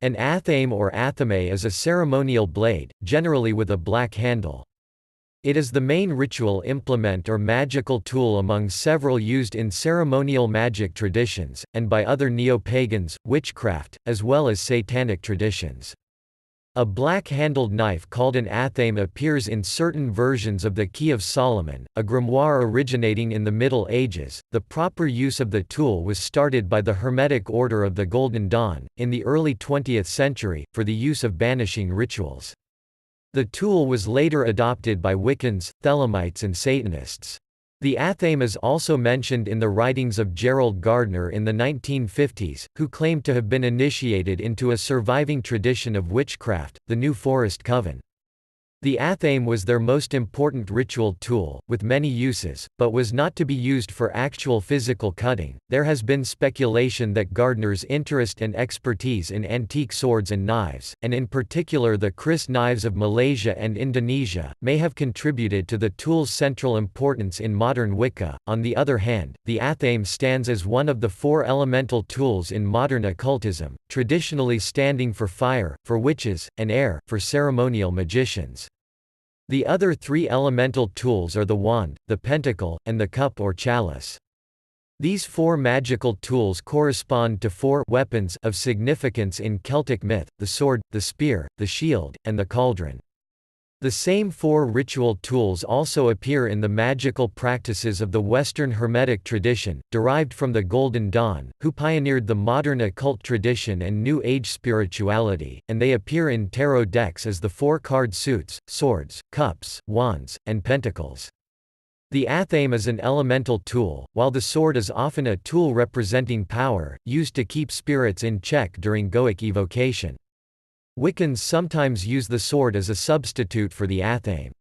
An athame or athame is a ceremonial blade, generally with a black handle. It is the main ritual implement or magical tool among several used in ceremonial magic traditions, and by other neopagans, witchcraft, as well as satanic traditions. A black-handled knife called an athame appears in certain versions of the Key of Solomon, a grimoire originating in the Middle Ages. The proper use of the tool was started by the Hermetic Order of the Golden Dawn, in the early 20th century, for the use of banishing rituals. The tool was later adopted by Wiccans, Thelemites and Satanists. The athame is also mentioned in the writings of Gerald Gardner in the 1950s, who claimed to have been initiated into a surviving tradition of witchcraft, the New Forest Coven. The athame was their most important ritual tool, with many uses, but was not to be used for actual physical cutting. There has been speculation that Gardner's interest and expertise in antique swords and knives, and in particular the kris knives of Malaysia and Indonesia, may have contributed to the tool's central importance in modern Wicca. On the other hand, the athame stands as one of the four elemental tools in modern occultism, traditionally standing for fire, for witches, and air, for ceremonial magicians. The other three elemental tools are the wand, the pentacle, and the cup or chalice. These four magical tools correspond to four weapons of significance in Celtic myth: the sword, the spear, the shield, and the cauldron. The same four ritual tools also appear in the magical practices of the Western Hermetic tradition, derived from the Golden Dawn, who pioneered the modern occult tradition and New Age spirituality, and they appear in tarot decks as the four-card suits, swords, cups, wands, and pentacles. The athame is an elemental tool, while the sword is often a tool representing power, used to keep spirits in check during goetic evocation. Wiccans sometimes use the sword as a substitute for the athame.